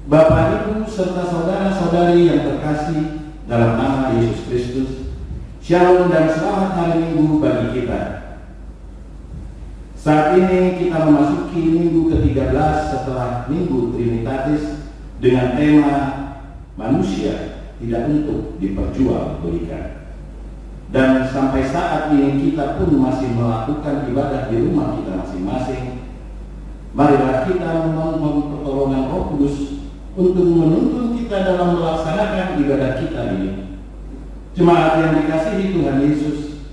Bapak, Ibu, serta saudara-saudari yang terkasih dalam nama Yesus Kristus, Shalom dan selamat hari Minggu bagi kita. Saat ini kita memasuki minggu ke-13 setelah Minggu Trinitatis dengan tema manusia tidak untuk diperjualbelikan. Dan sampai saat ini kita pun masih melakukan ibadah di rumah kita masing-masing. Marilah kita memohon pertolongan Roh Kudus untuk menuntun kita dalam melaksanakan ibadah kita ini. Jemaat yang dikasihi Tuhan Yesus,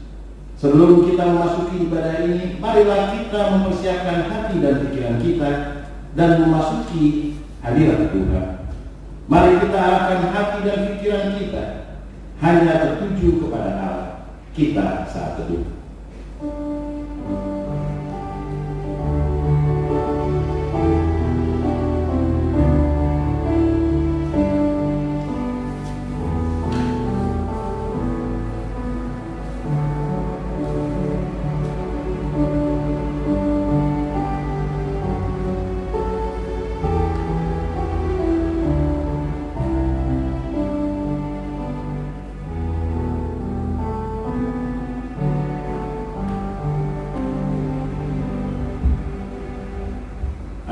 sebelum kita memasuki ibadah ini, marilah kita mempersiapkan hati dan pikiran kita dan memasuki hadirat Tuhan. Mari kita arahkan hati dan pikiran kita hanya tertuju kepada Allah. Kita saat teduh.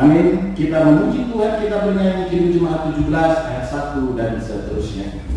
Amin. Kita memuji Tuhan, kita bernyanyi Kidung Jemaat 17 ayat 1 dan seterusnya.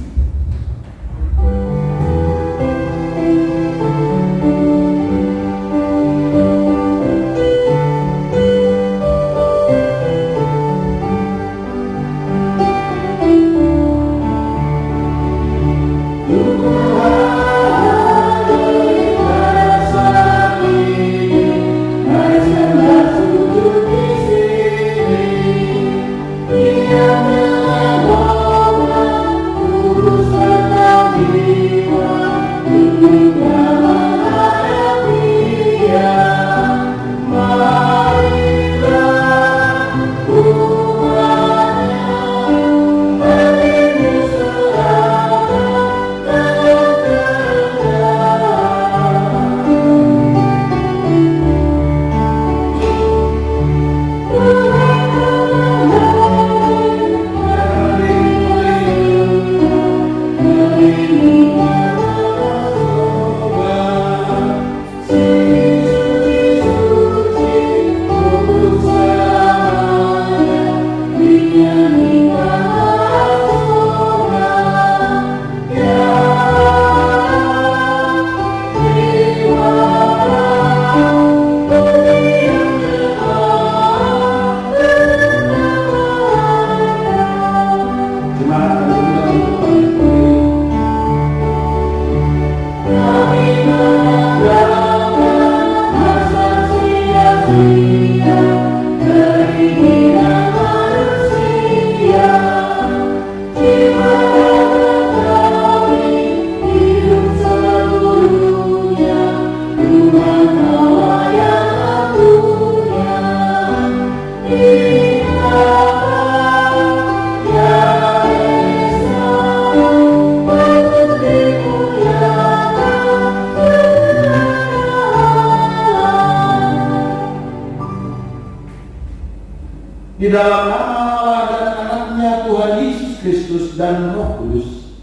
Di dalam nama Allah dan Anaknya Tuhan Yesus Kristus dan Roh Kudus.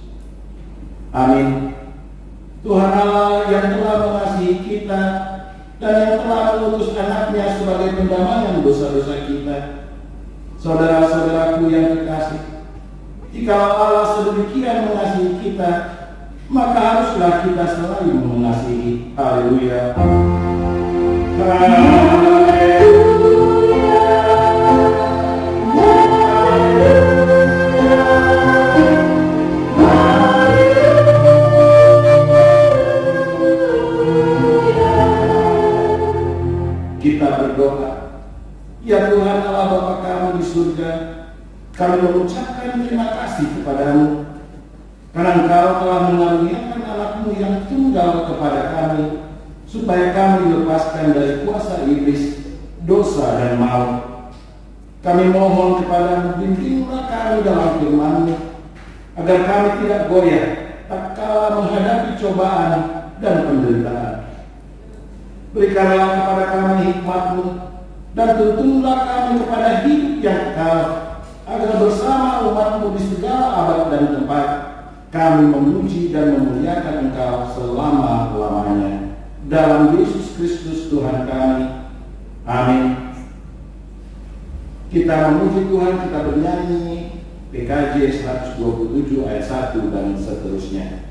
Amin. Tuhan Allah yang telah mengasihi kita dan yang telah mengutus Anaknya sebagai pendamaian dosa-dosa kita. Saudara-saudaraku yang terkasih, jikalau Allah sedemikian mengasihi kita, maka haruslah kita selalu mengasihi. Haleluya. Kita berdoa. Ya Tuhan Allah Bapa kami di surga, kami mengucapkan terima kasih kepadamu karena Engkau telah mengaruniakan anakmu yang tunggal kepada kami, supaya kami dilepaskan dari kuasa iblis, dosa dan maut. Kami mohon kepadamu, bimbinglah kami dalam firman-Mu, agar kami tidak goyah tak kala menghadapi cobaan dan penderitaan. Berikanlah kepada kami hikmat-Mu, dan tuntunlah kami kepada hidup yang kekal, agar bersama Tuhanmu di segala abad dan tempat. Kami memuji dan memuliakan Engkau selama-lamanya. Dalam Yesus Kristus Tuhan kami. Amin. Kita memuji Tuhan, kita bernyanyi PKJ 127 ayat 1 dan seterusnya.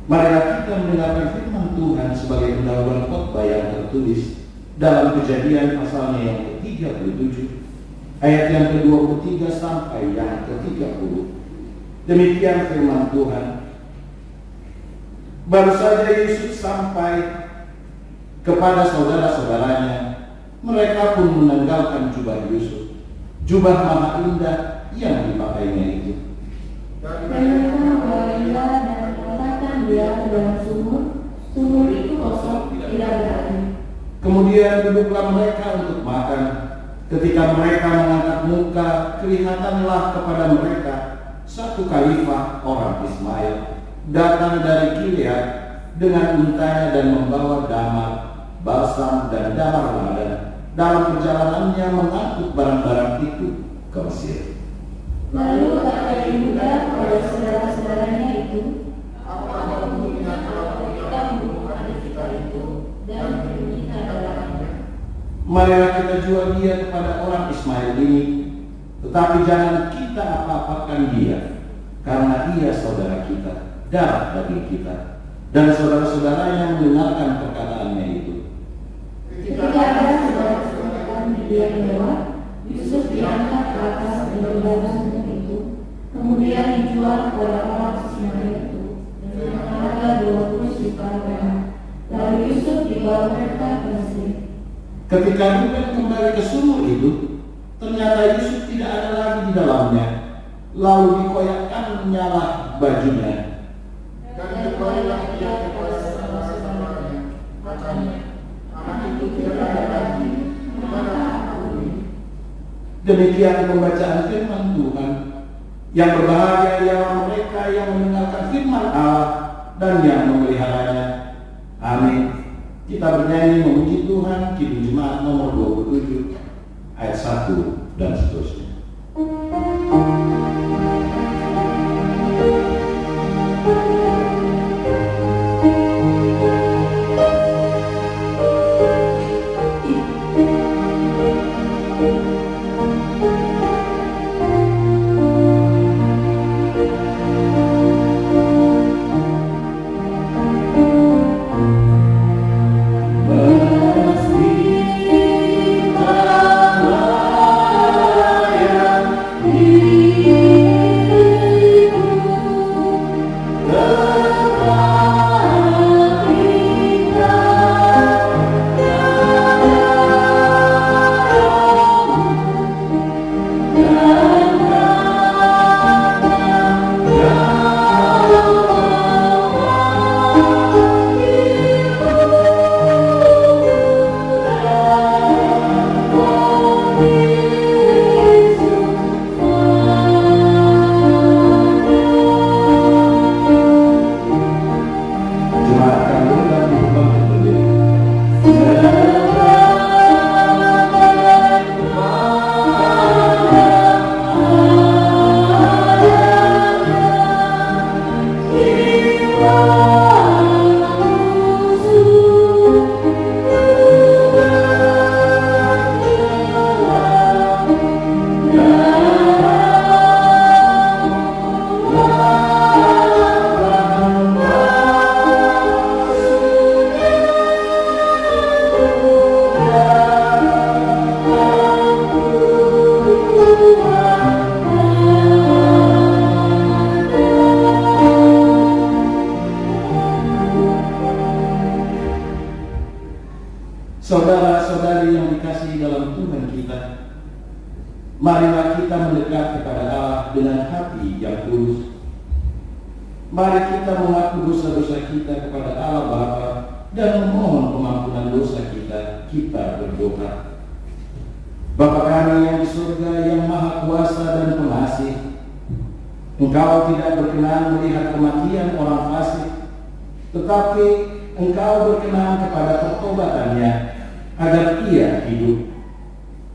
Marilah kita mendengarkan firman Tuhan sebagai pendahuluan khotbah yang tertulis dalam Kejadian pasalnya yang ke-37 ayat yang ke-23 sampai yang ke-30. Demikian firman Tuhan. Baru saja Yusuf sampai kepada saudara-saudaranya, mereka pun menanggalkan jubah Yusuf, jubah maha indah yang dipakainya itu. Dan mereka membawa dan meletakkan dia ke dalam sumur. Sumur itu kosong, tidak berair. Kemudian duduklah mereka untuk makan. Ketika mereka mengangkat muka, kelihatanlah kepada mereka satu khalifah orang Ismail datang dari Gilead dengan untanya dan membawa damar, balsam dan damar ladan. Dalam perjalanannya mengangkut barang-barang itu ke Mesir. Lalu kata Yehuda kepada saudara-saudaranya itu, Apakah mungkin kalau kita membunuh adik kita itu dan menyembunyikan darahnya? Marilah kita jual dia kepada orang Ismail ini, tetapi jangan kita apa-apakan dia, karena ia saudara kita, darah daging kita. Dan saudara-saudaranya mendengarkan perkataannya itu. ketika ada saudara-saudaranya di dia lewat, Yusuf diangkat ke atas dan dibawa itu, kemudian dijual kepada orang Ismail itu dengan harga 20 juta perak. Lalu Yusuf dibawa mereka ke Mesir. Ketika Ruben kembali ke sumur itu, ternyata Yusuf tidak ada lagi di dalamnya. Lalu dikoyakkannya lah bajunya. Dan kembalilah dia kepada saudara-saudaranya. Katanya, anak itu tidak ada lagi, mana aku ini? Demikian pembacaan firman Tuhan. Yang berbahagia ialah mereka yang mendengarkan firman Allah dan yang memeliharanya. Amin. Kita bernyanyi memuji Tuhan, Kidung Jemaat nomor 27 ayat 1 dan seterusnya. Bersihkanlah kita mendekat kepada Allah dengan hati yang tulus. Mari kita mengaku dosa-dosa kita kepada Allah Bapa dan memohon pengampunan dosa kita. Kita berdoa. Bapa kami yang di surga, yang maha kuasa dan pengasih, Engkau tidak berkenan melihat kematian orang fasik, tetapi Engkau berkenan kepada pertobatannya agar ia hidup.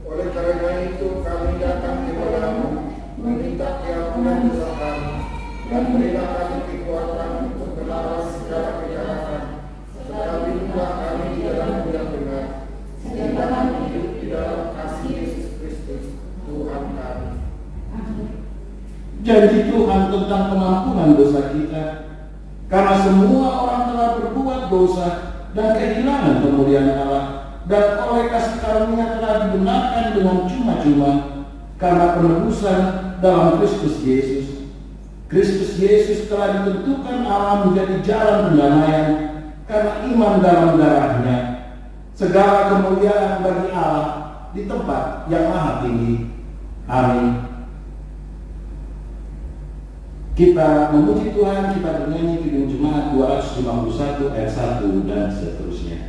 Oleh karena itu kami datang kepadamu, meminta diampunan dosa kami, dan berilah kami kekuatan untuk melawan segala kejahatan, serta bimbinglah kami di dalam yang benar, sehingga kami hidup di dalam kasih Yesus Kristus, Tuhan kami. Janji Tuhan tentang pengampunan dosa kita, karena semua orang telah berbuat dosa dan kehilangan kemuliaan Allah, dan oleh kasih karunia telah dibenarkan dengan cuma-cuma karena penebusan dalam Kristus Yesus. Kristus Yesus telah ditentukan Allah menjadi jalan pendamaian karena iman dalam darahnya. Segala kemuliaan bagi Allah di tempat yang maha tinggi. Amin. Kita memuji Tuhan, kita bernyanyi Kidung Jemaat 251 ayat 1 dan seterusnya.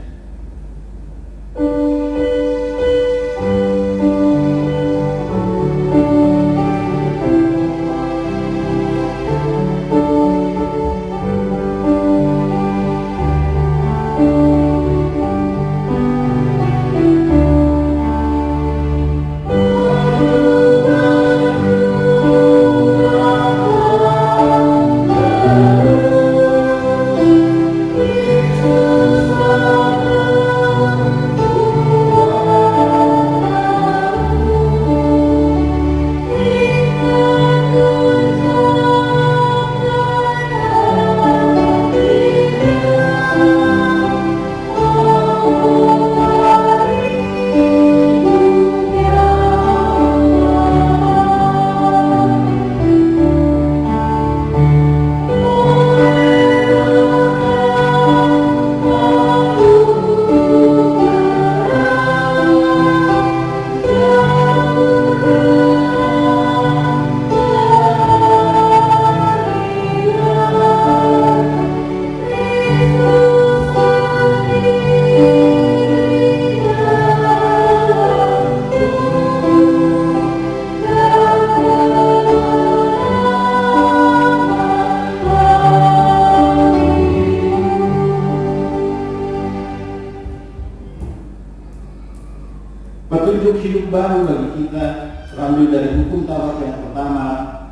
Petunjuk hidup baru bagi kita terambil dari hukum Taurat yang pertama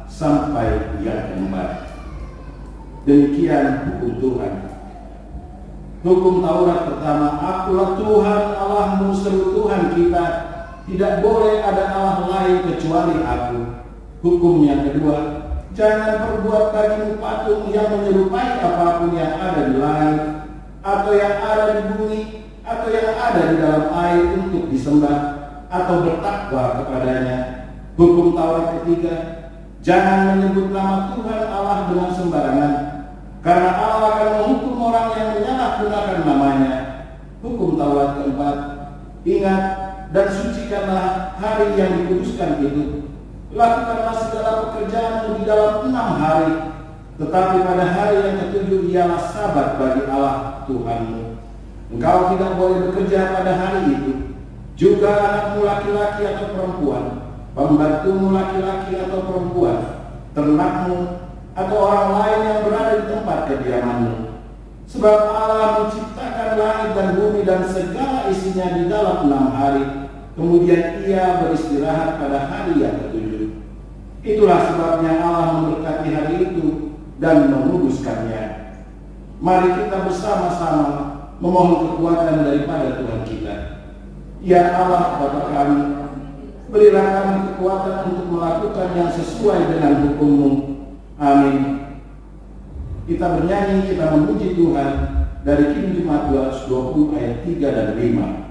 sampai yang keempat. Demikian hukum Tuhan. Hukum Taurat pertama, Akulah Tuhan Allahmu seru Tuhan kita, tidak boleh ada Allah lain kecuali Aku. Hukum yang kedua, jangan perbuat bagimu patung yang menyerupai apapun yang ada di langit, atau yang ada di bumi, atau yang ada di dalam air untuk disembah, atau bertakwa kepadanya. Hukum Taurat ketiga, jangan menyebut nama Tuhan Allah dengan sembarangan, karena Allah akan menghukum orang yang menyalahgunakan namanya. Hukum Taurat keempat, ingat dan sucikanlah hari yang dikuduskan itu. Lakukanlah segala pekerjaanmu di dalam 6 hari, tetapi pada hari yang ketujuh ialah sabat bagi Allah Tuhanmu. Engkau tidak boleh bekerja pada hari itu. Juga anakmu laki-laki atau perempuan, pembantumu laki-laki atau perempuan, ternakmu, atau orang lain yang berada di tempat kediamanmu. Sebab Allah menciptakan langit dan bumi dan segala isinya di dalam 6 hari. Kemudian ia beristirahat pada hari yang ketujuh. Itulah sebabnya Allah memberkati hari itu dan menguduskannya. Mari kita bersama-sama memohon kekuatan daripada Tuhan kita. Ya Allah Bapa kami, berilah kami kekuatan untuk melakukan yang sesuai dengan hukum-Mu. Amin. Kita bernyanyi, kita memuji Tuhan dari Kidung Jemaat 220 ayat 3 dan 5.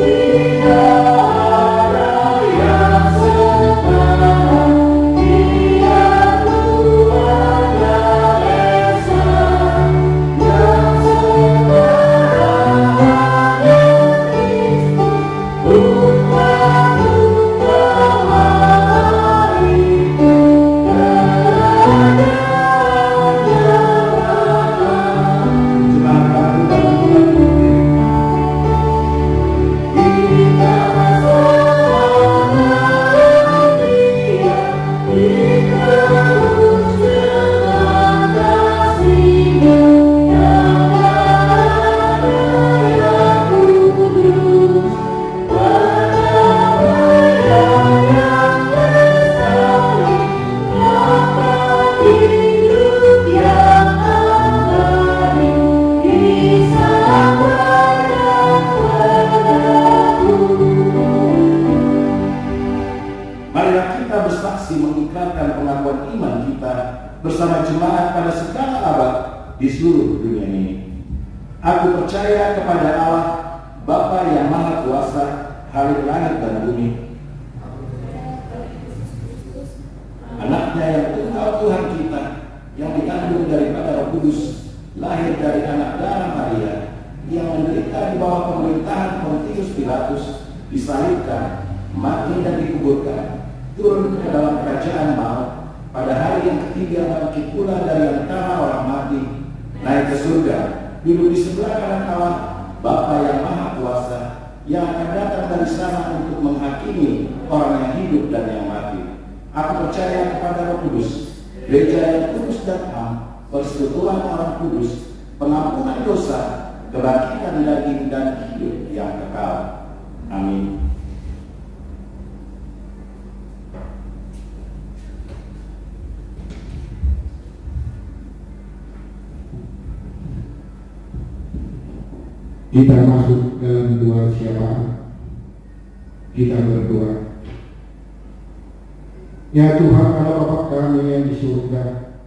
Tidak bersama jemaat pada segala abad di seluruh dunia ini. Aku percaya kepada Allah, Bapa yang Maha Kuasa, Khalik langit dan bumi, Anaknya yang tunggal Tuhan kita, yang dikandung daripada Roh Kudus, lahir dari anak darah Maria, yang menderita di bawah pemerintahan Pontius Pilatus, disalibkan, mati dan dikuburkan, turun ke dalam kerajaan maut, pada hari yang ketiga bangkit pula dari antara orang mati, naik ke surga, duduk di sebelah kanan Allah, Bapa yang Maha Kuasa, yang akan datang dari sana untuk menghakimi orang yang hidup dan yang mati. Aku percaya kepada Roh Kudus, gereja yang kudus dan am, persekutuan orang kudus, pengampunan dosa, kebangkitan daging dan hidup yang kekal. Amin. Kita masuk dalam doa syafaat. Kita berdoa. Ya Tuhan Allah Bapa kami yang di surga,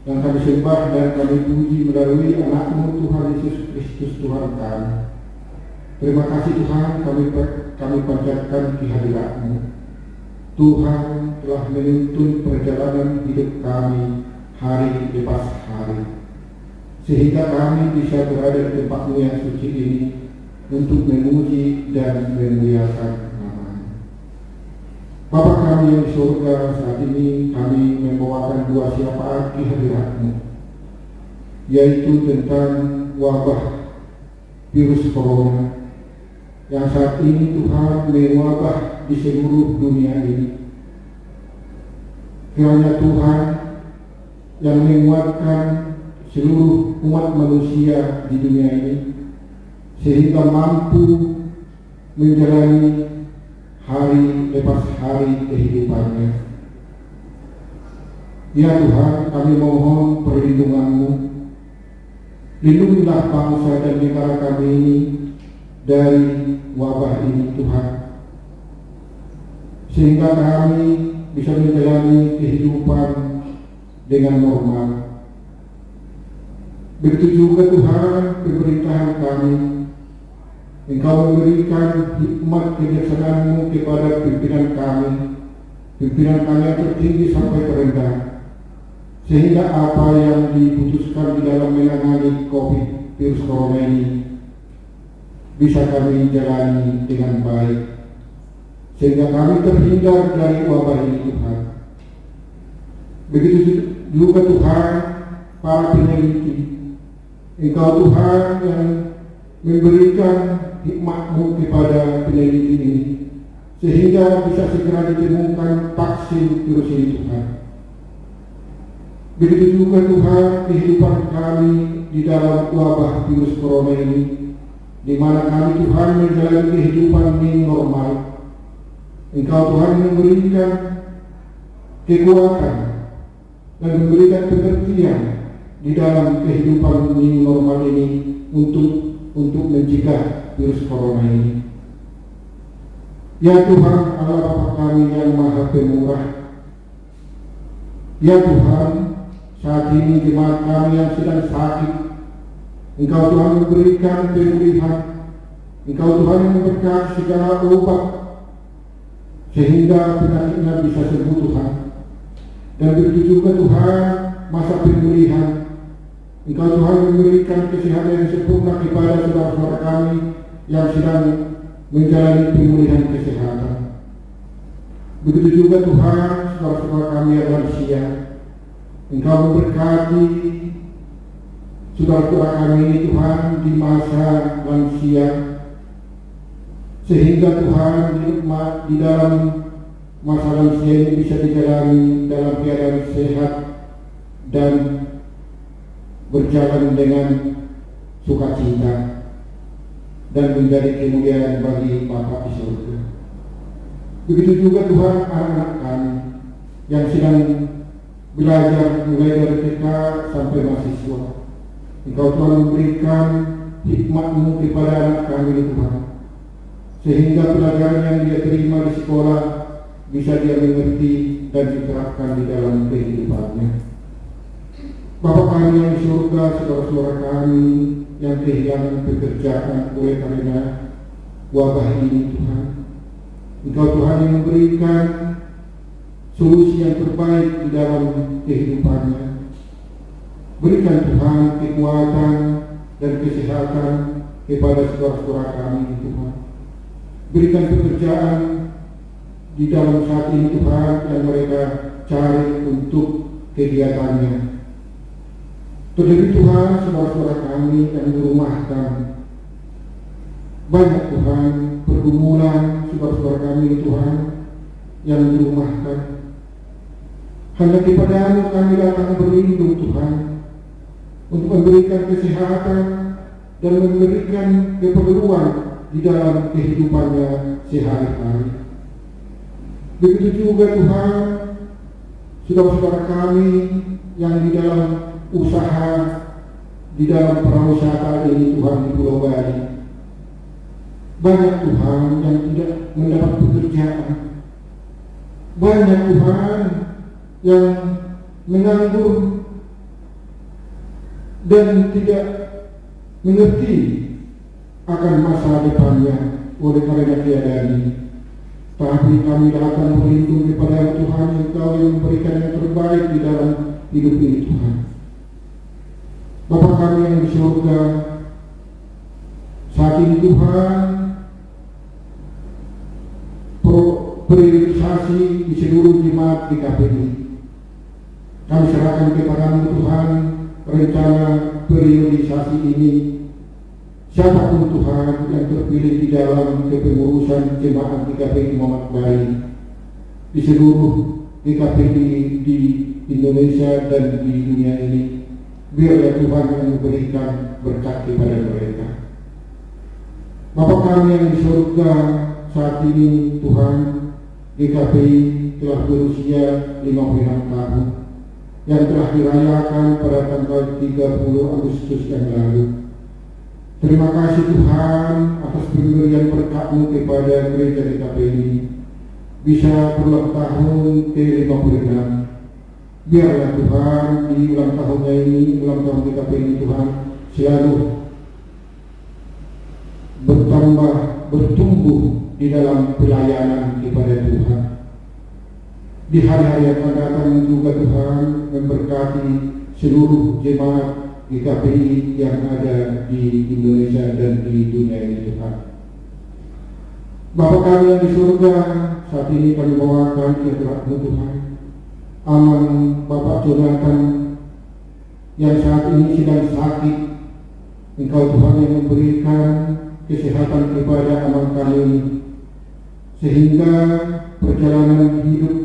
yang kami sembah dan kami puji melalui anak-Mu Tuhan Yesus Kristus Tuhan kami. Terima kasih Tuhan, kami panjatkan kehadirat-Mu. Tuhan telah menuntun perjalanan hidup kami hari lepas hari, sehingga kami bisa berada di tempat-Mu yang suci ini untuk memuji dan memuliakan nama-Mu. Bapa kami yang di surga, saat ini kami membawakan dua syafaat di hadirat-Mu, yaitu tentang wabah virus corona yang saat ini Tuhan mewabah di seluruh dunia ini. Kiranya Tuhan yang menguatkan seluruh umat manusia di dunia ini, sehingga mampu menjalani hari lepas hari kehidupannya. Ya Tuhan, kami mohon perlindungan-Mu. Lindungilah bangsa dan negara kami ini dari wabah ini Tuhan, sehingga kami bisa menjalani kehidupan dengan normal. Begitu juga Tuhan pemerintahan kami, Engkau memberikan hikmat kebijaksanaan-Mu kepada pimpinan kami yang tertinggi sampai terendah, sehingga apa yang diputuskan di dalam menangani COVID virus corona ini bisa kami jalani dengan baik, sehingga kami terhindar dari wabah ini Tuhan. Begitu juga Tuhan para peneliti, Engkau Tuhan yang memberikan hikmat-Mu kepada peneliti ini, sehingga bisa segera ditemukan vaksin virus ini Tuhan. Begitu juga Tuhan kehidupan kami di dalam wabah virus corona ini, di mana kami Tuhan menjalani kehidupan ini normal. Engkau Tuhan memberikan kekuatan dan memberikan pengertian di dalam kehidupan ini normal ini untuk mencegah virus corona ini. Ya Tuhan Allah Bapa kami yang Maha Pemurah, ya Tuhan, saat ini jemaat kami yang sedang sakit, Engkau Tuhan memberikan pemulihan, Engkau Tuhan yang memberkati segala obat, sehingga penyakitnya bisa sembuh Tuhan. Dan begitu juga Tuhan masa pemulihan, Engkau Tuhan memberikan kesehatan yang sempurna kepada saudara-saudara kami yang sedang menjalani pemulihan kesehatan. Begitu juga Tuhan saudara-saudara kami yang lansia, Engkau memberkati saudara-saudara kami ini Tuhan di masa lansia, sehingga Tuhan di dalam masa lansia ini bisa dijalani dalam keadaan sehat dan berjalan dengan sukacita dan menjadi kemuliaan bagi Bapa di surga. Begitu juga Tuhan anak-anak kami yang sedang belajar mulai dari TK sampai mahasiswa, Engkau Tuhan memberikan hikmat-Mu kepada anak kami ini Tuhan, sehingga pelajaran yang dia terima di sekolah bisa dia mengerti dan diterapkan di dalam kehidupannya. Bapa kami yang di surga, saudara-saudara kami yang kehilangan pekerjaan oleh karena wabah ini Tuhan. Engkau Tuhan yang memberikan solusi yang terbaik di dalam kehidupannya. Berikan Tuhan kekuatan dan kesehatan kepada saudara-saudara kami Tuhan. Berikan pekerjaan di dalam saat ini Tuhan yang mereka cari untuk kegiatannya. Terlebih Tuhan saudara-saudara kami yang dirumahkan. Banyak Tuhan pergumulan saudara-saudara kami Tuhan yang dirumahkan. Hanya kepada-Mu kami datang berlindung Tuhan, untuk memberikan kesehatan dan memberikan keperluan di dalam kehidupannya sehari-hari. Begitu juga Tuhan, saudara-saudara kami yang di dalam usaha, di dalam pariwisata ini Tuhan di Pulau Bali. Banyak Tuhan yang tidak mendapat pekerjaan. Banyak Tuhan yang menganggur dan tidak mengerti akan masa depannya oleh karena keadaan ini. Tapi kami datang berlindung kepada Tuhan Engkau yang memberikan yang terbaik di dalam hidup ini Tuhan. Bapa kami yang di surga, saat ini Tuhan priorisasi di seluruh jemaat di KPI. Kami serahkan kepada-Mu Tuhan rencana priorisasi ini. Siapapun Tuhan yang terpilih di dalam kepengurusan jemaat GKPI Muhammad Baik di seluruh GKPI di Indonesia dan di dunia ini, biarlah Tuhan yang memberikan berkat kepada mereka. Bapa kami yang di surga, saat ini Tuhan GKPI telah berusia 56 tahun yang telah dirayakan pada tanggal 30 Agustus yang lalu. Terima kasih Tuhan atas pemberian berkat-Mu kepada gereja GKPI ini bisa berulang tahun ke-56. Biarlah Tuhan di ulang tahunnya ini, ulang tahun GKPI ini Tuhan selalu bertambah, bertumbuh di dalam pelayanan kepada Tuhan. Di hari-hari yang akan datang juga Tuhan memberkati seluruh jemaat GKPI yang ada di Indonesia dan di dunia ini Tuhan. Bapa kami yang di surga, saat ini kami bawakan kehadirat-Mu Tuhan. Aman Bapak Jonathan yang saat ini sedang sakit, Engkau Tuhan yang memberikan kesehatan kepada aman kami, sehingga perjalanan hidup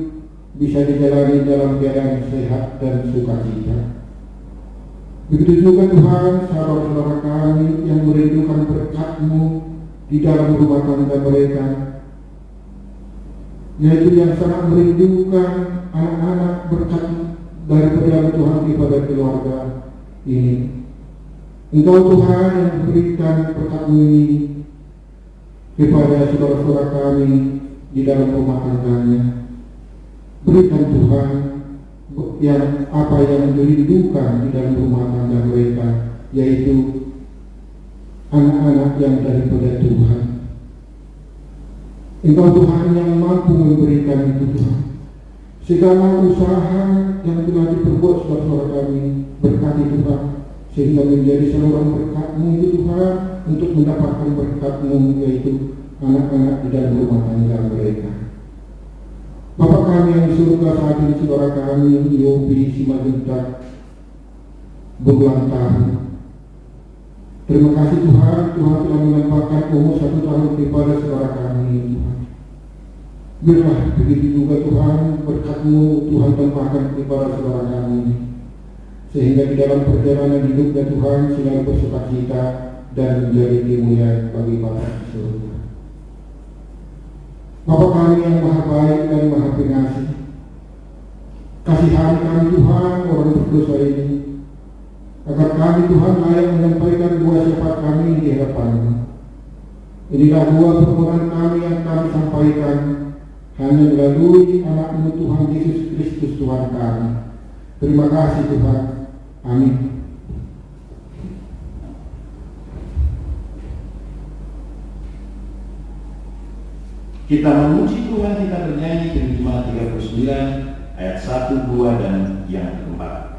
bisa dijalani dalam keadaan sehat dan sukacita. Begitu juga Tuhan saudara-saudara kami yang merindukan berkat-Mu di dalam rumah tangga mereka, yaitu yang sangat merindukan anak-anak berkat daripada Tuhan kepada keluarga ini. Engkau Tuhan yang memberikan berkat-Mu ini kepada saudara-saudara kami di dalam rumah tangganya. Berikan Tuhan yang apa yang dirindukan di dalam rumah tangga mereka, yaitu anak-anak yang daripada Tuhan. Engkau Tuhan yang mampu memberikan itu Tuhan. Segala usaha yang telah diperbuat saudara-saudara kami, berkati Tuhan, sehingga menjadi saluran berkat-Mu itu Tuhan, untuk mendapatkan berkat-Mu, yaitu anak-anak di dalam rumah tangga mereka. Bapa kami yang di surga, saat ini saudara kami Yobi Simanjuntak berulang tahun. Terima kasih Tuhan, Tuhan telah menambahkan umur 1 tahun kepada saudara kami Tuhan. Biarlah begitu juga Tuhan, berkat-Mu Tuhan tambahkan kepada saudara kami, sehingga di dalam perjalanan hidupnya Tuhan selalu bersukacita dan menjadi kemuliaan bagi Bapa di surga. Bapa kami yang maha baik dan maha pengasih, kasihani kami Tuhan orang berdosa ini, agar kami Tuhan layak menyampaikan dua syafaat kami di hadapan-Mu. Inilah dua permohonan kami yang kami sampaikan hanya melalui anak-Mu Tuhan Yesus Kristus Tuhan kami. Terima kasih Tuhan. Amin. Kita memuji Tuhan, kita bernyanyi di Jemaat 39 ayat 1, 2, dan yang keempat.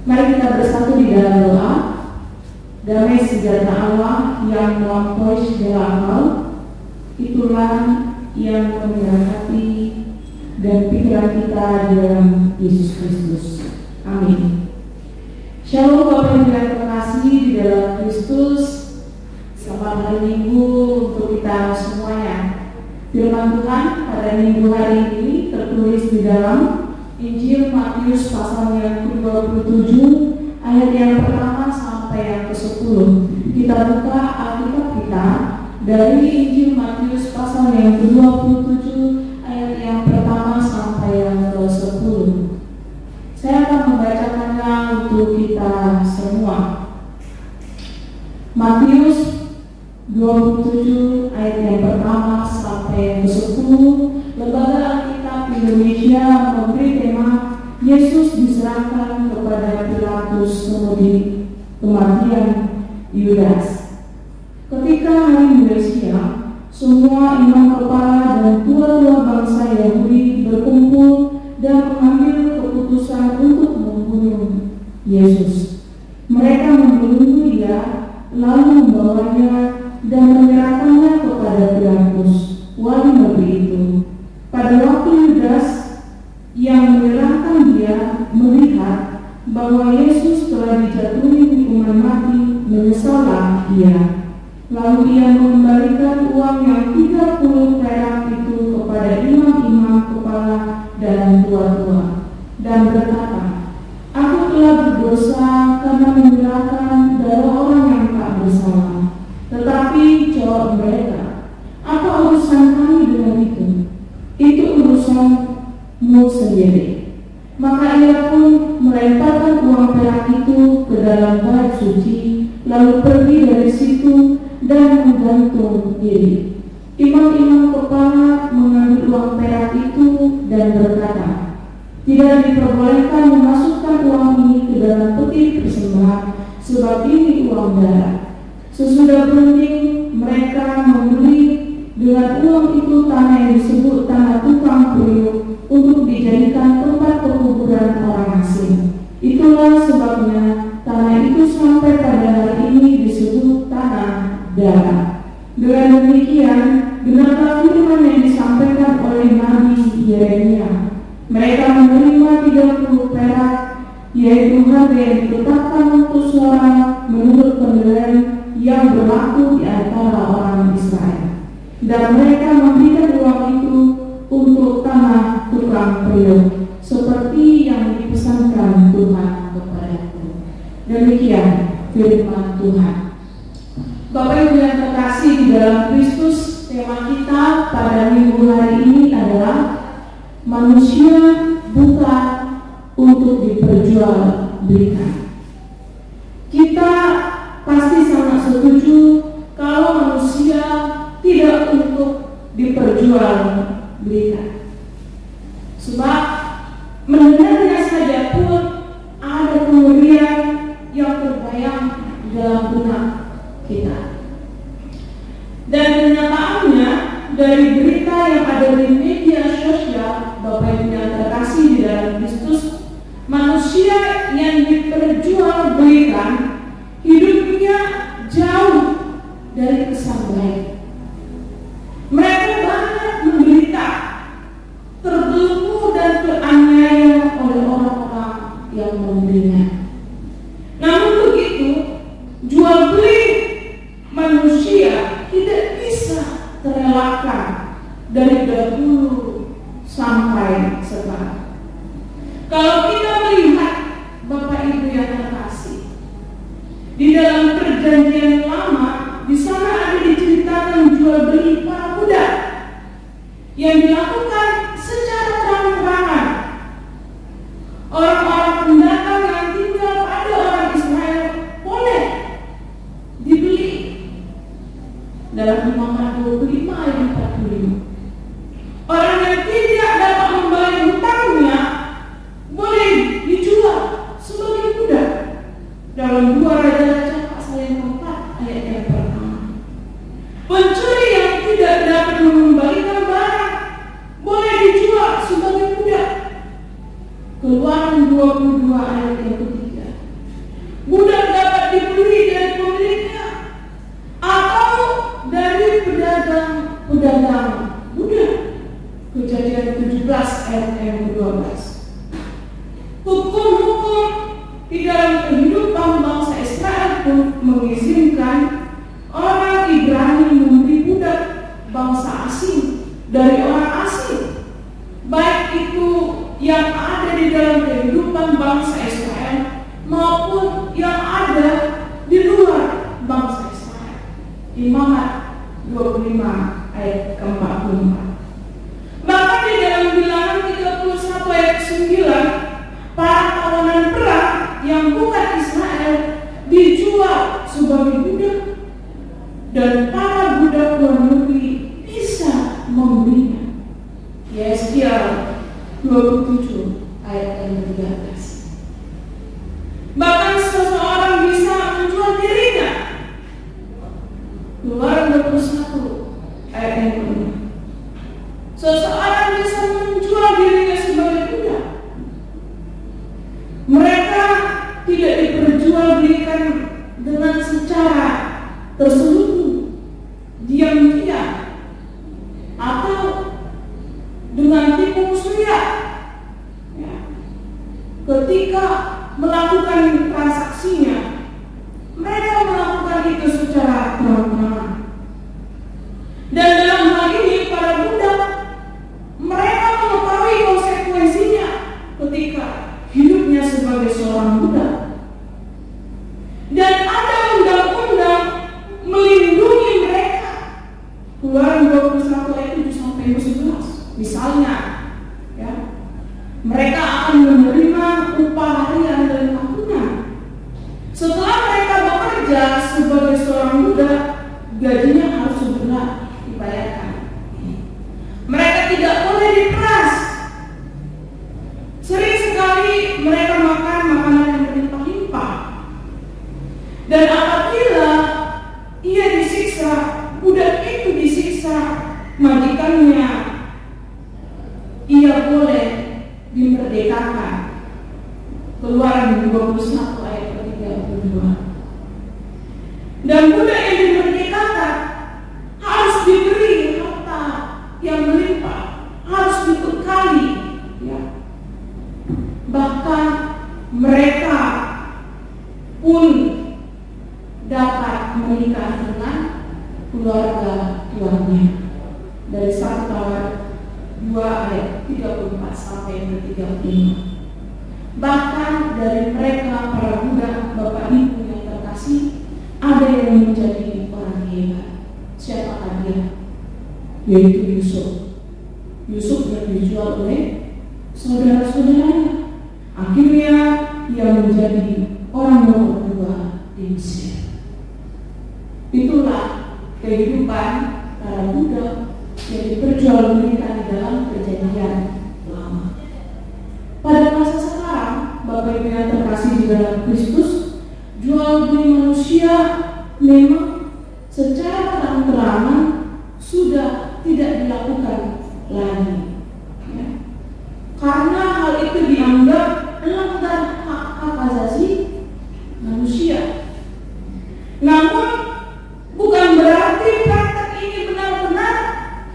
Mari kita bersatu di dalam doa. Damai sejahtera Allah yang melampaui segala akal, itulah yang memelihara hati dan pikiran kita di dalam Yesus Kristus. Amin. Shalom Bapak yang terkasih di dalam Kristus. Selamat hari Minggu untuk kita semuanya. Firman Tuhan pada Minggu hari ini tertulis di dalam Injil Matius pasal yang ke-27 ayat yang pertama sampai yang ke-10. Kita buka Alkitab kita dari Injil Matius pasal yang ke-27 ayat yang pertama sampai yang ke-10. Saya akan membacakannya untuk kita semua. Matius 27 ayat yang pertama sampai yang ke-10. Lembaga Alkitab Indonesia memberi tema Yesus diserahkan kepada Pilatus kemudi kematian Yudas. Ketika semua imam kepala dan tua-tua bangsa Yahudi berkumpul dan mengambil keputusan untuk membunuh Yesus. Mereka membelenggu Dia, lalu membawanya dan menyerahkannya kepada Pilatus, wali negeri itu. Pada waktu Yudas yang menyerahkan Dia melihat bahwa Yesus telah dijatuhi hukuman mati, menyesallah Dia. Lalu Ia mengembalikan uang yang 30 perak itu kepada imam-imam kepala dan tua-tua, dan berkata, "Aku telah berdosa karena menyerahkan darah orang yang tak bersalah." Tetapi jawab mereka, "Apa urusan kami dengan itu? Itu urusanmu sendiri." Maka Ia pun melemparkan uang perak itu ke dalam bait suci, lalu pergi dari situ dan menggantung diri. Imam-imam kepala mengambil uang perak itu dan berkata, "Tidak diperbolehkan memasukkan uang ini ke dalam peti persembahan, sebab ini uang darah." Sesudah berunding, mereka membeli dengan uang itu tanah yang disebut tanah tukang periuk untuk dijadikan tempat pekuburan orang asing. Itulah sebabnya tanah itu sampai pada hari ini disebut tanah darah. Dengan demikian, benarlah firman yang disampaikan oleh Nabi Yeremia. Mereka menerima 30 perak, yaitu harga yang ditetapkan untuk suara menurut penilaian yang berlaku di antara orang Israel. Dan mereka memberikan uang itu untuk tanah tukang periuk, seperti yang dipesankan Tuhan kepadaku. Demikian firman Tuhan. Bapak Ibu yang terkasih di dalam Kristus, tema kita pada minggu hari ini adalah manusia bukan untuk diperjualbelikan. Kita pasti sangat setuju kalau manusia tidak untuk diperjualbelikan. Sebab mendengarnya saja pun ada kengerian yang terbayang dalam benak kita. Dan kenyataannya dari berita yang ada di media sosial, Bapak Ibu yang terkasih di dalam Kristus, manusia yang diperjualbelikan hidupnya jauh dari kesan baik. Mereka banyak menderita, terbelenggu dan teraniaya oleh orang-orang yang membelinya. Namun begitu, jual beli manusia tidak bisa terelakkan dari dahulu sampai sekarang. Kalau kita melihat Bapak Ibu yang terkasih, di dalam perjanjian lama, di sana ada diceritakan jual beli para budak yang dilakukan secara terang-terangan. Orang-orang pendatang yang tinggal pada orang Israel boleh dibeli. Dalam Imamat 25 ayat 45. Orang yang tidak dapat membayar hutangnya boleh dijual sebagai budak. Dalam 2 Raja-Raja pasal yang 4 ayat yang pertama. Pencuri yang tidak dapat mengembalikan barang boleh dijual sebagai budak. Keluaran 22 ayat yang ketiga. Budak dapat dibeli dari pemiliknya atau dari pedagang budak. Kejadian 17 ayat yang ke-12. Hukum-hukum di dalam kehidupan bangsa Israel pun mengizinkan orang Ibrani membeli budak bangsa asing dari orang asing, baik itu yang ada di dalam kehidupan bangsa Israel maupun yang ada di luar bangsa Israel. Imamat 25 ayat ke-44. Bahkan di dalam Bilangan 31 ayat 9, para tawanan perang yang bukan Israel dijual sebagai budak, dan para budak luar negeri bisa membelinya. Yeskiel 27 ayat yang 13. Bahkan seseorang bisa menjual dirinya. Keluaran 21 ayat diperjualbelikan dengan secara terselubung, diam-diam, atau dengan tipu muslihat. Ya. Ketika melakukan transaksinya, mereka melakukan itu secara terang-terangan. Dan dalam hal ini para budak, mereka mengetahui konsekuensinya ketika hidupnya sebagai seorang budak. Dan ada undang-undang melindungi mereka. Keluaran 21 ayat 7 sampai 11. Misalnya, ya, mereka akan menerima upah harian dari tahunan. Setelah mereka bekerja sebagai seorang budak, gajinya harus segera dibayarkan. Mereka tidak boleh diperas. Sering sekali mereka makan makanan yang berlimpah-limpah. Dan apabila ia disiksa, budak itu disiksa majikannya, ia boleh dimerdekakan. Keluaran 21 ayat 32. Dan budak yang dimerdekakan harus diberi harta yang melimpah, harus dibekali, ya. Bahkan mereka pun dapat menikah dengan keluarga tuannya. Dari 1 Tawar 2 ayat 34 sampai 35. Bahkan dari mereka para budak, Bapak Ibu yang terkasih, ada yang menjadi orang hebat. Siapakah dia? Yaitu Yusuf. Yusuf yang dijual oleh saudara-saudaranya. Akhirnya ia menjadi orang nomor 2 di Mesir. Itulah kehidupan para budak yang diperjualbelikan di dalam Perjanjian Lama. Pada masa sekarang, Bapak Ibu yang terkasih di dalam Kristus, jual beli manusia memang secara terang-terangan sudah tidak dilakukan lagi, ya. Karena hal itu dianggap melanggar hak asasi manusia. Namun bukan berarti praktek ini benar-benar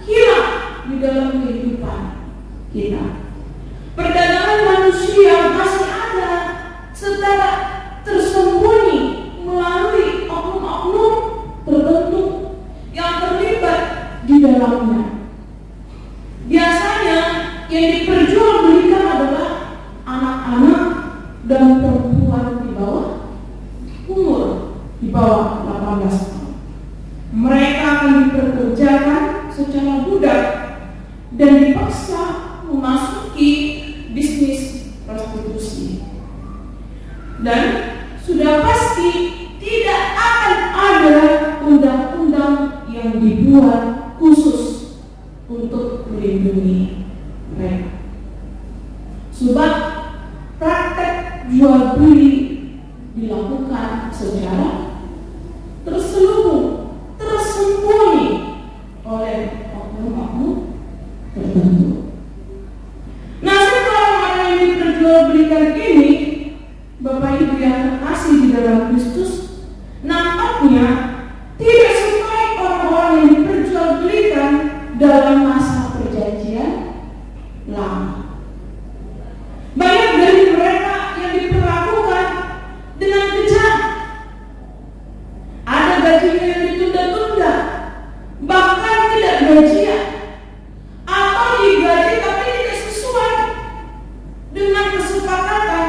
hilang di dalam kehidupan kita. Perdagangan manusia masih ada secara tersembunyi melalui oknum-oknum tertentu yang terlibat di dalamnya. Biasanya yang diperjualbelikan adalah anak-anak dan perempuan di bawah umur, di bawah 18 tahun. Mereka akan diperkerjakan secara budak dan dipaksa memasuki bisnis prostitusi. Dan sudah pasti tidak akan ada undang-undang yang dibuat khusus untuk melindungi mereka. Sebab praktek jual beli dilakukan secara terselubung, tersembunyi oleh oknum-oknum tertentu. Nah, setelah orang yang diperjualbelikan ini, Bapak Ibu yang terkasih di dalam Kristus, nampaknya tidak sebaik orang-orang yang diperjualbelikan dalam masa Perjanjian Lama. Banyak dari mereka yang diperlakukan dengan kejam. Ada gajinya yang ditunda-tunda, bahkan tidak gajian, atau digaji tapi tidak sesuai dengan kesepakatan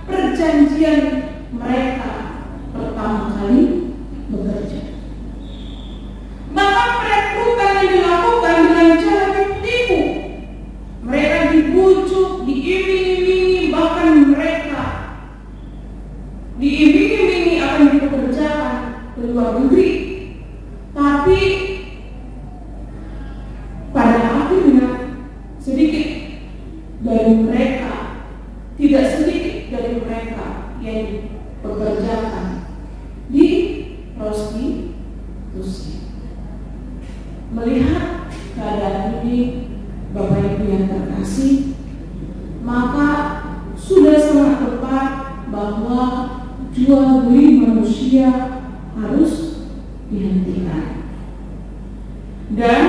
perjanjian mereka pertama kali bekerja. Bahkan perekrutan yang dilakukan dengan cara tipu. Mereka dibujuk, diiming-imingi, bahkan mereka diiming-imingi akan dipekerjakan ke luar negeri. Tapi pada akhirnya sedikit dari mereka, tidak sedikit dari mereka yang dipekerjakan di prostitusi. Melihat keadaan ini, Bapak Ibu yang terkasih, maka sudah sangat tepat bahwa jual jual beli manusia harus dihentikan. Dan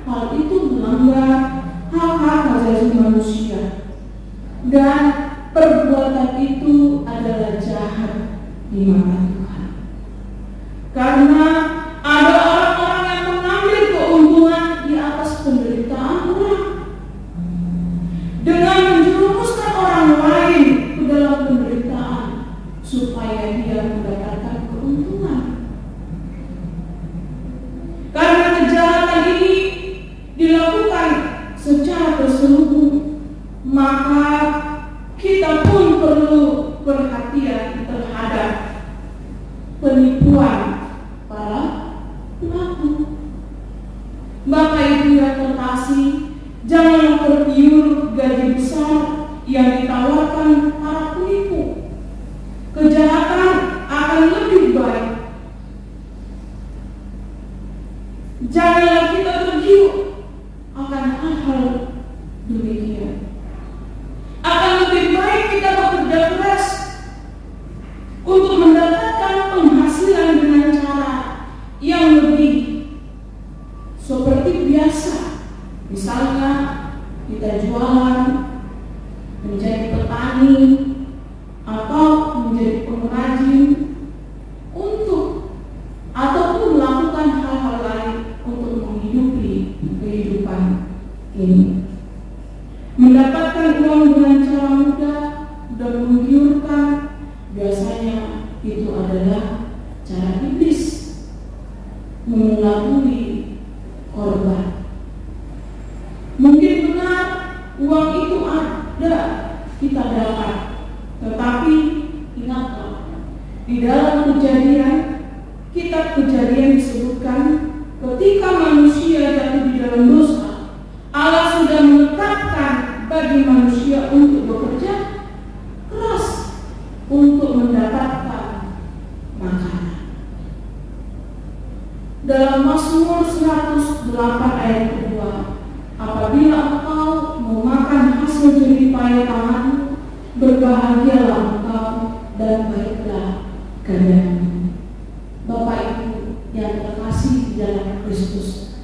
hal itu melanggar hak-hak asasi manusia. Dan perbuatan itu adalah jahat di mata Tuhan. Karena ada orang-orang yang mengambil keuntungan di atas penderitaan orang dengan menjerumuskan orang lain ke dalam penderitaan supaya dia mendapatkan keuntungan. Karena kejahatan ini dilakukan secara terselubung, maka kita pun perlu perhatian terhadap penipuan para pelaku. Bapak Ibu yang terkasih, jangan tergiur gaji besar yang ditawarkan para penipu. Kejahatan akan lebih baik. Janganlah kita tergiur akan hal-hal demikian. Akan lebih baik kita bekerja keras untuk mendapatkan penghasilan dengan cara yang lebih seperti biasa. Misalnya kita jualan, menjadi petani, atau menjadi pengrajin ataupun melakukan hal-hal lain untuk menghidupi kehidupan ini. Mendapatkan uang dengan cara mudah dan menggiurkan, biasanya itu adalah cara iblis mengelabui korban. Mungkin benar uang itu ada, kita dapat, tetapi ingatlah, di dalam kitab Kejadian disebutkan ketika manusia jatuh di dalam dosa, Allah sudah menetapkan bagi manusia untuk bekerja keras untuk mendapatkan makanan. Dalam Mazmur 108 ayat kedua, apabila engkau memakan hasil jerih payah tanganmu, berbahagialah engkau dan baiklah keadaanmu. Bapak Ibu yang terkasih di dalam Kristus,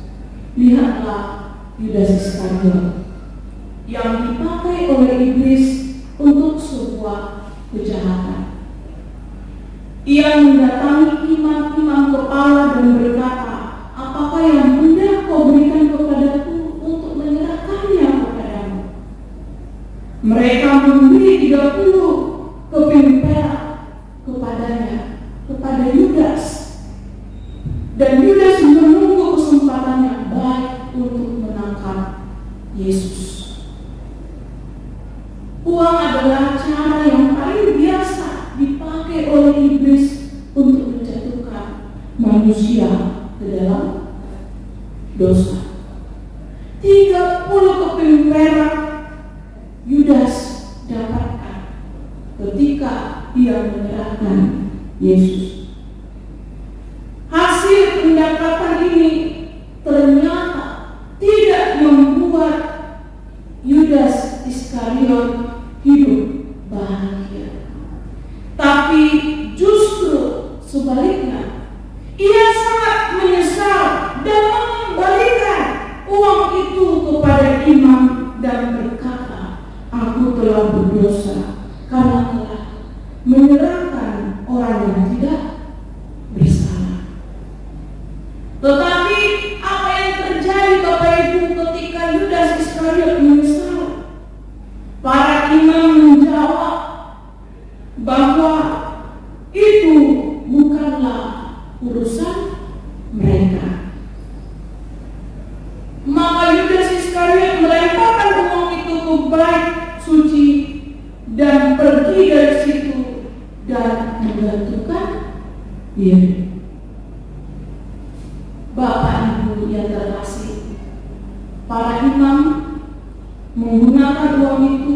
lihatlah Yudas Iskariot yang dipakai oleh iblis untuk sebuah kejahatan. Ia mendatangi imam-imam kepala dan berkata, apakah yang hendak kau berikan kepadaku untuk menyerahkannya kepadamu? Mereka memberi 30 keping perak kepada Yudas, dan Yudas menunggu kesempatan yang baik untuk menangkap Yesus. Uang adalah cara yang paling biasa dipakai oleh iblis untuk menjatuhkan manusia ke dalam dosa. 30 keping perak Yudas dapatkan ketika dia menyerahkan Yesus. Hasil pendapatan ini ternyata tidak membuat Yudas Iskariot hidup bahagia, tapi justru sebaliknya, ia sangat menyesal dan mengembalikan uang itu kepada imam dan berkata, aku telah berdosa karena telah menyerahkan orang yang tidak bersalah. Tetapi apa yang terjadi Bapak Ibu ketika Yudas Iskariot menyesal? Para imam menjawab bahwa itu bukanlah urusan mereka. Maka Yudas Iskariot melemparkan uang itu ke bait suci dan pergi dari situ dan menggantungkan diri. Bapak Ibu yang terkasih, para imam menggunakan uang itu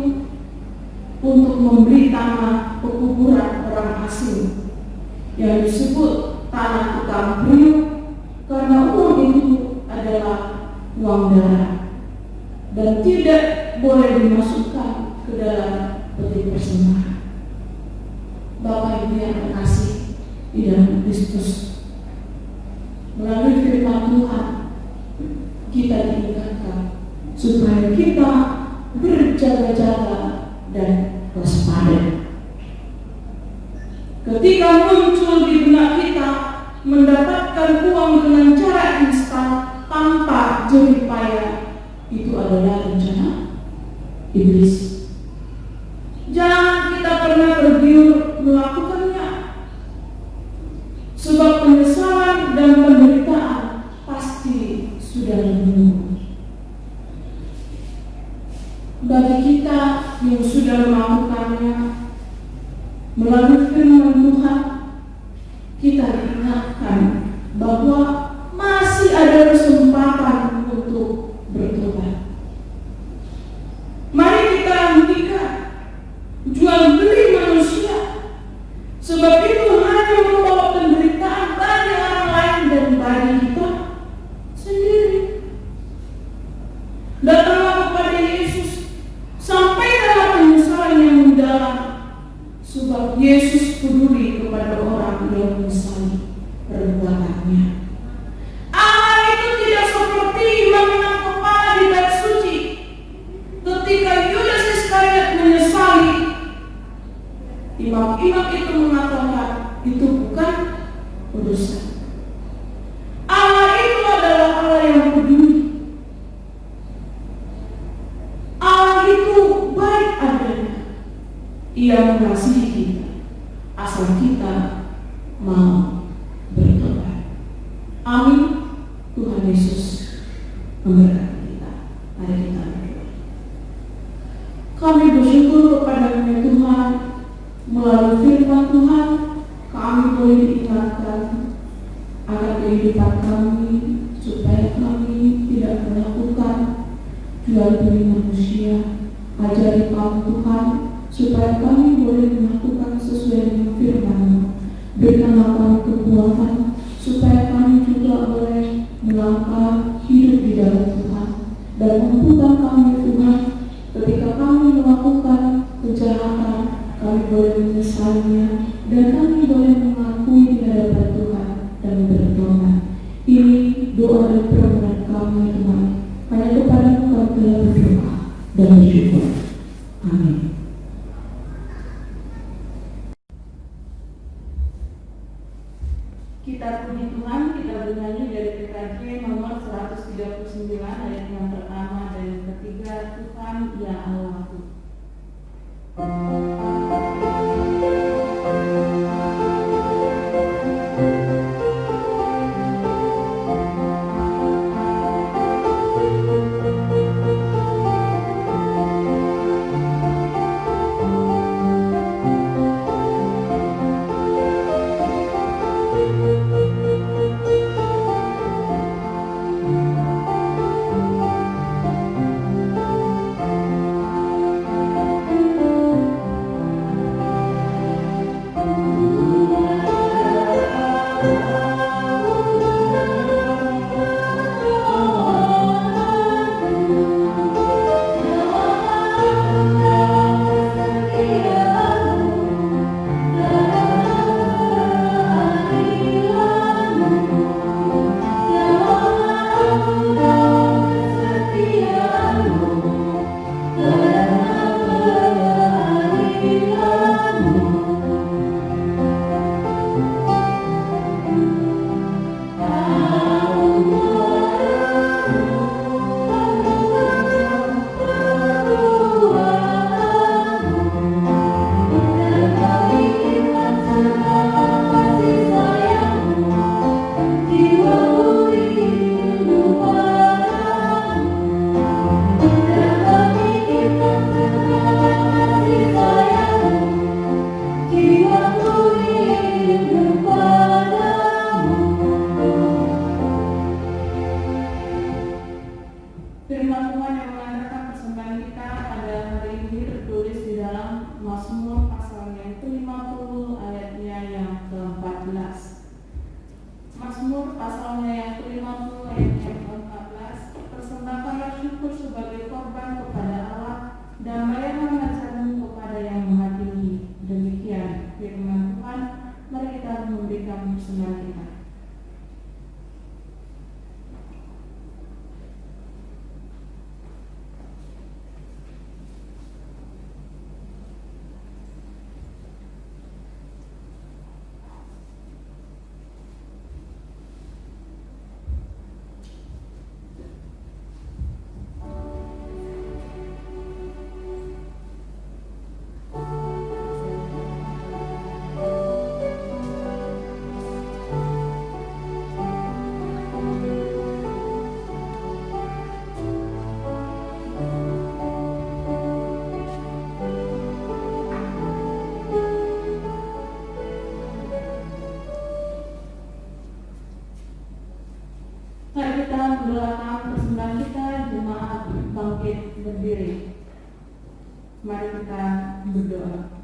untuk membeli tanah pekuburan orang asing yang disebut tanah tukang priuk, karena uang itu adalah uang darah dan tidak boleh dimasukkan ke dalam peti persembahan. Bapak Ibu yang terkasih di dalam Kristus, melalui firman Tuhan kita diingatkan supaya kita berjaga-jaga dan waspada. Ketika muncul di benak kita mendapatkan uang dengan cara instan tanpa jerih payah, itu adalah rencana iblis. Jangan kita pernah tergiur melakukannya, sebab penyesalan dan penderitaan pasti sudah menunggu. Bagi kita yang sudah melakukannya, melalui firman Tuhan, kita diingatkan bahwa masih ada kesempatan untuk bertobat. Mari kita hentikan jual beli manusia, sebab itu hanya membawa penderitaan bagi orang lain dan bagi kita sendiri. Datanglah kepada Yesus, sampaikanlah penyesalan yang mendalam, sebab Yesus peduli kepada orang yang menyesali perbuatannya. Allah itu tidak seperti mengenang kepala di bait suci. Ketika Yudas Iskariot menyesali, imam-imam itu mengatakan itu bukan urusan. Allah itu adalah Allah yang peduli. Allah itu baik adanya. Ia mengasihi kita, asal kita mau bertobat. Amin. Tuhan Yesus memberkati kita. Mari kita berdoa. Kami bersyukur kepada-Nya Tuhan, melalui firman Tuhan kami boleh diingatkan akan kehidupan kami, supaya kami tidak melakukan jual beli manusia. Ajari kami Tuhan, supaya kami boleh melakukan sesuai dengan firman-Mu. Berikanlah kami kekuatan, supaya kami juga boleh melangkah hidup di dalam Tuhan, dan mampukan kami Tuhan, ketika kami melakukan kejahatan, kami boleh menyesalinya, dan kami boleh mengakui di hadapan Tuhan dan bertobat. Ini doa dan permohonan kami Tuhan. Hanya kepada-Mu kami telah berdoa dan bersyukur. Amin. Kita puji Tuhan, kita bernyanyi dari PKJ nomor 139 ayat yang pertama dan yang ketiga, Tuhan ya Allahku. persembahan kita. Mari kita mendoakan persembahan kita, jemaat bangkit berdiri. Mari kita berdoa.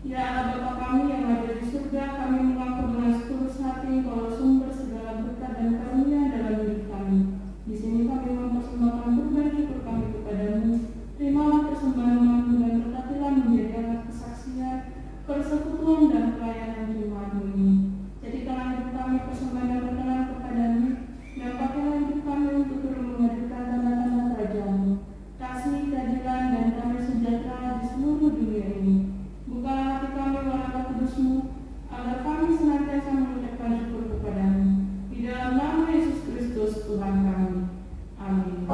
Ya Allah Bapa kami yang ada di surga, kami mengaku dengan setulus hati bahwa sumber segala berkat dan karunia dalam hidup kami. Di sini kami mempersembahkan kurban syukur kami kepadamu. Terimalah persembahan umat-Mu dan berkatilah menjadi alat kesaksian, persekutuan dan pelayanan jemaat-Mu ini. Jadikanlah hidup kami persembahan yang berkenan kepadamu, dan pakailah hidup kami untuk turut menghadirkan tanda-tanda kerajaan-Mu, kasih, keadilan, dan damai sejahtera di seluruh dunia ini. Bukalah hati kami warna kudus-Mu, agar kami senantiasa mengucapkan syukur kepadamu. Di dalam nama Yesus Kristus Tuhan kami. Amin.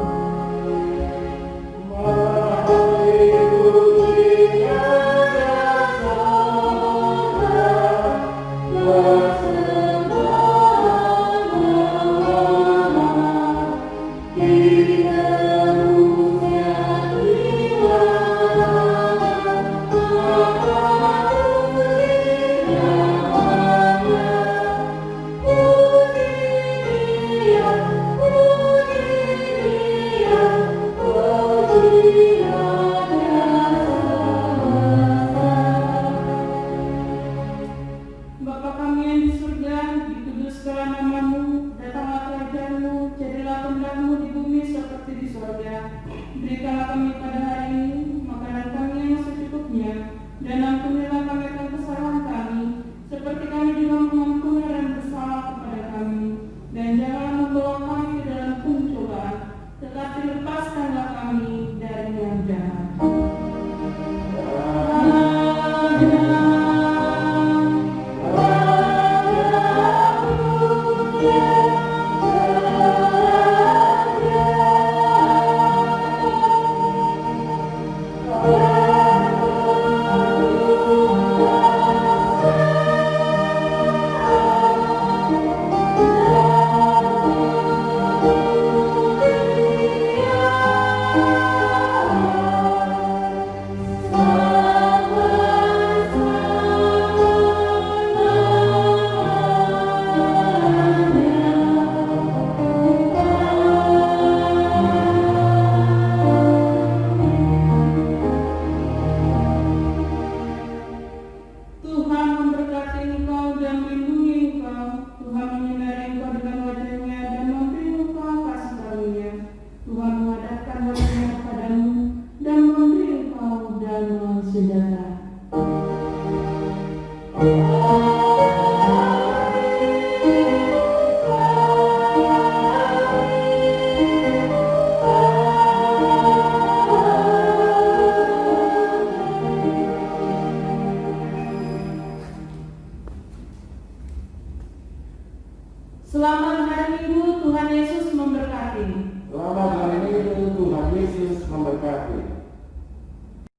Bapa kami yang di surga, dikuduskanlah nama-Mu, datanglah kerajaan-Mu, jadilah kehendak-Mu di bumi seperti di surga. Berikanlah kami pada hari ini makanan kami yang secukupnya, dan ampunilah kami akan kesalahan kami, seperti kami juga mengampuni orang bersalah kepada kami. Dan janganlah membawa kami ke dalam pencobaan, tetapi lepaskanlah kami dari yang jahat. Tuhan memberkati engkau dan melindungi engkau. Tuhan menyinari engkau dengan wajah-Nya dan memberi engkau kasih karunia. Tuhan menghadapkan wajah-Nya kepadamu dan memberi engkau damai sejahtera. Selamat hari Minggu, Tuhan Yesus memberkati. Selamat hari Minggu, Tuhan Yesus memberkati.